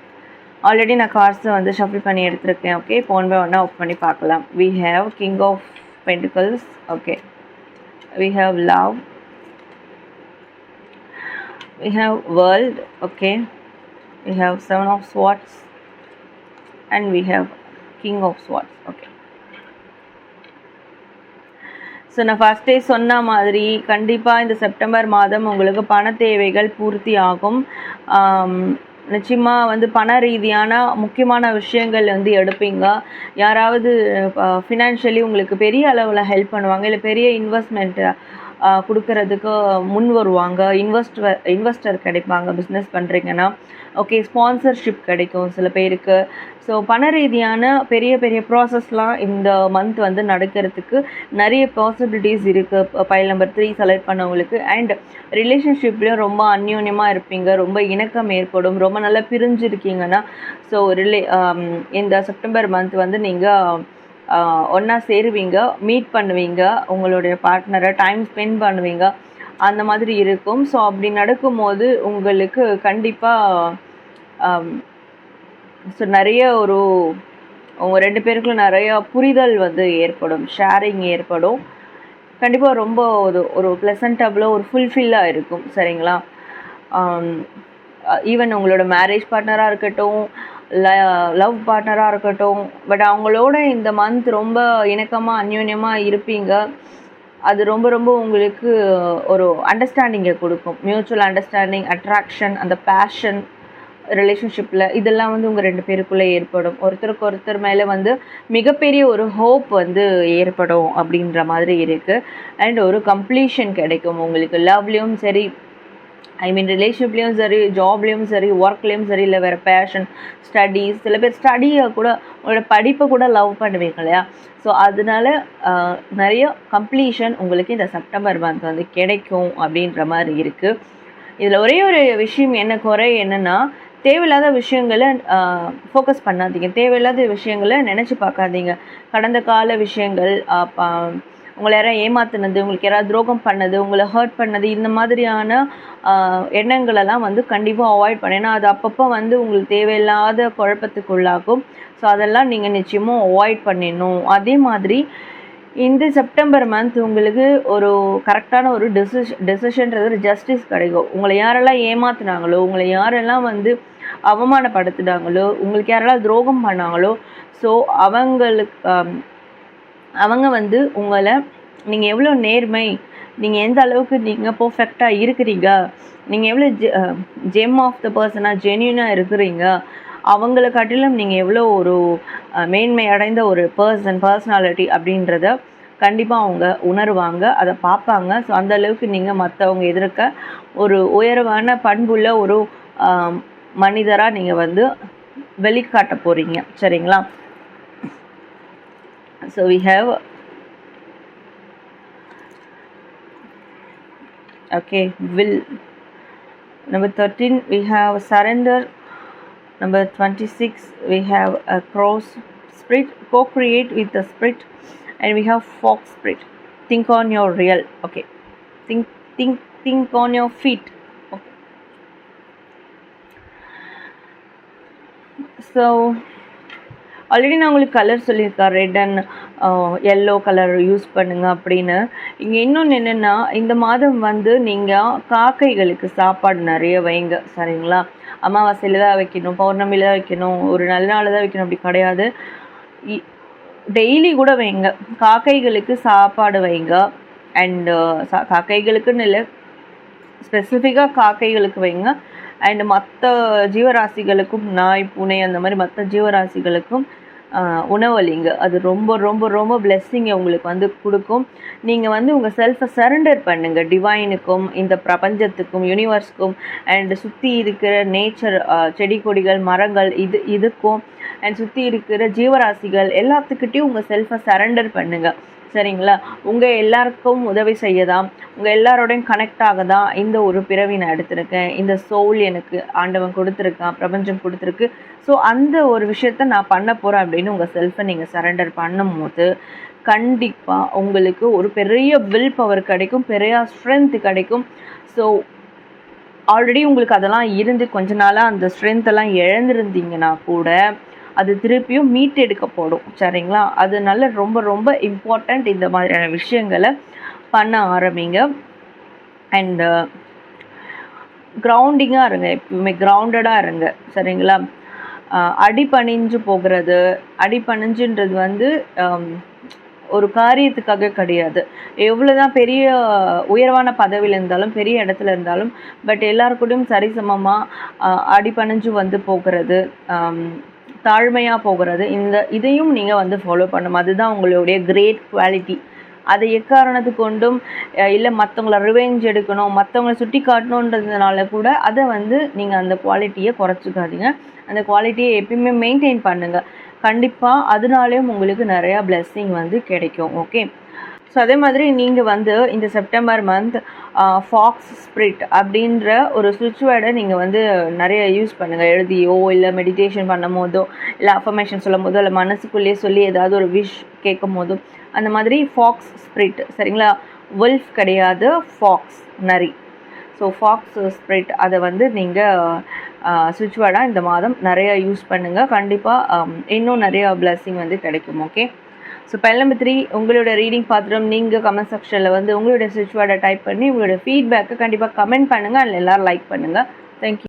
ஆல்ரெடி நான் கார்ட்ஸை வந்து ஷஃபில் பண்ணி எடுத்துருக்கேன். ஓகே, இப்போ ஒன் பை ஒன்னாக ஆஃப் பண்ணி பார்க்கலாம். We have king of pentacles. Okay, we have love, we have world, okay, we have 7 of swords, and we have king of swords. Okay, so நான் ஃபஸ்ட்டே சொன்ன மாதிரி கண்டிப்பாக இந்த செப்டம்பர் மாதம் உங்களுக்கு பண தேவைகள் பூர்த்தி ஆகும். நிச்சயமாக வந்து பண ரீதியான முக்கியமான விஷயங்கள் வந்து எடுப்பீங்க. யாராவது ஃபினான்ஷியலி உங்களுக்கு பெரிய அளவில் ஹெல்ப் பண்ணுவாங்க, இல்லை பெரிய இன்வெஸ்ட்மெண்ட்டு கொடுக்கறதுக்கு முன் வருவாங்க. இன்வெஸ்டர் கிடைப்பாங்க பிஸ்னஸ் பண்ணுறீங்கன்னா. ஓகே, ஸ்பான்சர்ஷிப் கிடைக்கும் சில பேருக்கு. ஸோ பண ரீதியான பெரிய பெரிய ப்ராசஸ்லாம் இந்த மந்த் வந்து நடக்கிறதுக்கு நிறைய பாசிபிலிட்டிஸ் இருக்குது பைல் நம்பர் 3 செலக்ட் பண்ணவங்களுக்கு. அண்ட் ரிலேஷன்ஷிப்லேயும் ரொம்ப அந்யோன்யமாக இருப்பீங்க, ரொம்ப இணக்கம் ஏற்படும். ரொம்ப நல்லா பிரிஞ்சிருக்கீங்கன்னா ஸோ இந்த செப்டம்பர் மந்த் வந்து நீங்கள் ஒன்றா சேருவீங்க, மீட் பண்ணுவீங்க, உங்களுடைய பார்ட்னரை டைம் ஸ்பெண்ட் பண்ணுவீங்க, அந்த மாதிரி இருக்கும். ஸோ அப்படி நடக்கும்போது உங்களுக்கு கண்டிப்பாக ஸோ நிறைய உங்கள் 2 பேருக்குள்ள நிறையா புரிதல் வந்து ஏற்படும், ஷேரிங் ஏற்படும். கண்டிப்பாக ரொம்ப ஒரு ப்ளசண்ட்டாக ஒரு ஃபுல்ஃபில்லாக இருக்கும். சரிங்களா? ஈவன் உங்களோட மேரேஜ் பார்ட்னராக இருக்கட்டும், லவ் பார்ட்னராக இருக்கட்டும், பட் அவங்களோட இந்த மந்த் ரொம்ப இணக்கமாக அந்யோன்யமாக இருப்பீங்க. அது ரொம்ப ரொம்ப உங்களுக்கு ஒரு அண்டர்ஸ்டாண்டிங்கை கொடுக்கும். மியூச்சுவல் அண்டர்ஸ்டாண்டிங், அட்ராக்ஷன், அந்த பேஷன் ரிலேஷன்ஷிப்பில் இதெல்லாம் வந்து உங்கள் 2 பேருக்குள்ளே ஏற்படும். ஒருத்தருக்கு ஒருத்தர் மேலே வந்து மிகப்பெரிய ஒரு ஹோப் வந்து ஏற்படும் அப்படின்ற மாதிரி இருக்குது. அண்ட் ஒரு கம்ப்ளீஷன் கிடைக்கும் உங்களுக்கு. லவ்லேயும் சரி, ரிலேஷன்ஷிப்லேயும் சரி, ஜாப்லேயும் சரி, ஒர்க்லேயும் சரி, இல்லை வேறு பேஷன், ஸ்டடீஸ், சில பேர் ஸ்டடியை கூட, உங்களோட படிப்பை கூட லவ் பண்ணுவீங்க இல்லையா? ஸோ அதனால நிறைய கம்ப்ளீஷன் உங்களுக்கு இந்த செப்டம்பர் மந்த் வந்து கிடைக்கும் அப்படின்ற மாதிரி இருக்குது. இதில் ஒரே ஒரு விஷயம் என்னென்னா, தேவையில்லாத விஷயங்களை ஃபோக்கஸ் பண்ணாதீங்க, தேவையில்லாத விஷயங்களை நினச்சி பார்க்காதீங்க. கடந்த கால விஷயங்கள், உங்களை யாராவது ஏமாத்துனது, உங்களுக்கு யாராவது துரோகம் பண்ணது, உங்களை ஹர்ட் பண்ணது, இந்த மாதிரியான எண்ணங்களெல்லாம் வந்து கண்டிப்பாக அவாய்ட் பண்ண. ஏன்னா அது அப்பப்போ வந்து உங்களுக்கு தேவையில்லாத குழப்பத்துக்குள்ளாகும். ஸோ அதெல்லாம் நீங்கள் நிச்சயமாக அவாய்ட் பண்ணிடணும். அதே மாதிரி இந்த செப்டம்பர் மந்த் உங்களுக்கு ஒரு கரெக்டான ஒரு டெசிஷன்றது, ஒரு ஜஸ்டிஸ் கிடைக்கும். உங்களை யாரெல்லாம் ஏமாத்துனாங்களோ, உங்களை யாரெல்லாம் வந்து அவமானப்படுத்துனாங்களோ, உங்களுக்கு யாரெல்லாம் துரோகம் பண்ணாங்களோ, ஸோ அவங்க வந்து உங்களை, நீங்கள் எவ்வளோ நேர்மை, நீங்கள் எந்த அளவுக்கு நீங்கள் பர்ஃபெக்டாக இருக்கிறீங்க, நீங்கள் எவ்வளோ ஜெம் ஆஃப் த பர்சனாக ஜென்யூனாக இருக்கிறீங்க, அவங்கள காட்டிலும் நீங்கள் எவ்வளோ ஒரு மேன்மை அடைந்த ஒரு பர்சனாலிட்டி அப்படின்றத கண்டிப்பாக அவங்க உணர்வாங்க, அதை பார்ப்பாங்க. ஸோ அந்த அளவுக்கு நீங்கள் மற்றவங்க எதிர்க்க ஒரு உயர்வான பண்புள்ள ஒரு மனிதராக நீங்கள் வந்து வெளிக்காட்ட போகிறீங்க. சரிங்களா? So we have, okay, will. Number 13 we have surrender. Number 26 we have a cross spirit, co-create with the spirit. And we have fox spirit, think on your real. Okay, think on your feet. Okay, so already நான் உங்களுக்கு கலர் சொல்லியிருக்கேன், red and yellow colour use பண்ணுங்க அப்படின்னு. இங்கே இன்னொன்று என்னென்னா, இந்த மாதம் வந்து நீங்கள் காக்கைகளுக்கு சாப்பாடு நிறைய வைங்க. சரிங்களா? அமாவாசையில் தான் வைக்கணும், பௌர்ணமியில் தான் வைக்கணும், ஒரு நல்ல நாள் தான் வைக்கணும் அப்படி கிடையாது. டெய்லி கூட வைங்க, காக்கைகளுக்கு சாப்பாடு வைங்க. அண்டு காக்கைகளுக்குன்னு இல்லை, ஸ்பெசிஃபிக்காக காக்கைகளுக்கு வைங்க. அண்டு மற்ற ஜீவராசிகளுக்கும், நாய், பூனை, அந்த மாதிரி மற்ற ஜீவராசிகளுக்கும் உணவளிங்க. அது ரொம்ப ரொம்ப ரொம்ப பிளெஸ்ஸிங்கை உங்களுக்கு வந்து கொடுக்கும். நீங்கள் வந்து உங்கள் செல்ஃபை சரண்டர் பண்ணுங்கள் டிவைனுக்கும், இந்த பிரபஞ்சத்துக்கும், யூனிவர்ஸ்க்கும், அண்டு சுற்றி இருக்கிற நேச்சர், செடி கொடிகள், மரங்கள், இதுக்கும், அண்ட் சுற்றி இருக்கிற ஜீவராசிகள் எல்லாத்துக்கிட்டையும் உங்கள் செல்ஃபை சரண்டர் பண்ணுங்கள். சரிங்களா? உங்கள் எல்லாருக்கும் உதவி செய்யதான், உங்கள் எல்லாரோடையும் கனெக்ட் ஆக தான் இந்த ஒரு பிறவி நான் எடுத்திருக்கேன். இந்த சோல் எனக்கு ஆண்டவன் கொடுத்துருக்கான், பிரபஞ்சம் கொடுத்துருக்கு. ஸோ அந்த ஒரு விஷயத்த நான் பண்ண போகிறேன் அப்படின்னு உங்கள் செல்ஃபை நீங்கள் சரண்டர் பண்ணும் போது கண்டிப்பாக உங்களுக்கு ஒரு பெரிய வில் பவர் கிடைக்கும், பெரிய ஸ்ட்ரென்த் கிடைக்கும். ஸோ ஆல்ரெடி உங்களுக்கு அதெல்லாம் இருந்து கொஞ்ச நாளாக அந்த ஸ்ட்ரென்த்தெல்லாம் இழந்திருந்தீங்கன்னா கூட அது திருப்பியும் மீட்டெடுக்கப்படும். சரிங்களா? அதனால ரொம்ப ரொம்ப இம்பார்ட்டண்ட் இந்த மாதிரியான விஷயங்களை பண்ண ஆரம்பிங்க. அண்டு கிரவுண்டிங்காக இருங்க, எப்பவுமே கிரவுண்டடாக இருங்க. சரிங்களா? அடிபணிஞ்சு போகிறது, அடிபணிஞ்சுன்றது வந்து ஒரு காரியத்துக்காக கிடையாது. எவ்வளோதான் பெரிய உயர்வான பதவியில் இருந்தாலும், பெரிய இடத்துல இருந்தாலும், பட் எல்லாருக்கூடயும் சரிசமமாக அடிபணிஞ்சு வந்து போகிறது, தாழ்மையாக போகிறது, இதையும் நீங்கள் வந்து ஃபாலோ பண்ணணும். அதுதான் உங்களுடைய கிரேட் குவாலிட்டி. அதை எக்காரணத்து கொண்டும் இல்லை மற்றவங்கள ரிவெஞ்ச் எடுக்கணும், மற்றவங்கள சுட்டி காட்டணுன்றதுனால கூட அதை வந்து நீங்கள் அந்த குவாலிட்டியை குறைச்சிக்காதீங்க. அந்த குவாலிட்டியை எப்பயுமே மெயின்டைன் பண்ணுங்கள். கண்டிப்பாக அதனாலேயும் உங்களுக்கு நிறையா பிளெஸ்ஸிங் வந்து கிடைக்கும். ஓகே, ஸோ அதே மாதிரி நீங்கள் வந்து இந்த செப்டம்பர் மந்த் ஃபாக்ஸ் ஸ்பிரிட் அப்படின்ற ஒரு ஸ்விட்ச் வேர்டை நீங்கள் வந்து நிறைய யூஸ் பண்ணுங்கள். எழுதியோ இல்லை மெடிடேஷன் பண்ணும் போதோ இல்லை அஃபர்மேஷன் சொல்லும் போதோ இல்லை மனசுக்குள்ளேயே சொல்லி ஏதாவது ஒரு விஷ் கேட்கும் போதோ அந்த மாதிரி ஃபாக்ஸ் ஸ்பிரிட், சரிங்களா? வல்ஃப் கிடையாது, ஃபாக்ஸ், நரி. ஸோ ஃபாக்ஸ் ஸ்பிரிட் அதை வந்து நீங்கள் ஸ்விட்ச் வேர்டாக இந்த மாதம் நிறையா யூஸ் பண்ணுங்கள். கண்டிப்பாக இன்னும் நிறையா பிளெஸ்ஸிங் வந்து கிடைக்கும். ஓகே, ஸோ பைல் நம்பர் 3 உங்களோட ரீடிங் பார்த்துட்டோம். நீங்கள் கமெண்ட் செக்ஷனில் வந்து உங்களுடைய ஸ்விட்ச் வேர்டை டைப் பண்ணி உங்களோட ஃபீட்பேக்கை கண்டிப்பாக கமெண்ட் பண்ணுங்கள். அதில் எல்லோரும் லைக் பண்ணுங்கள். தேங்க்யூ.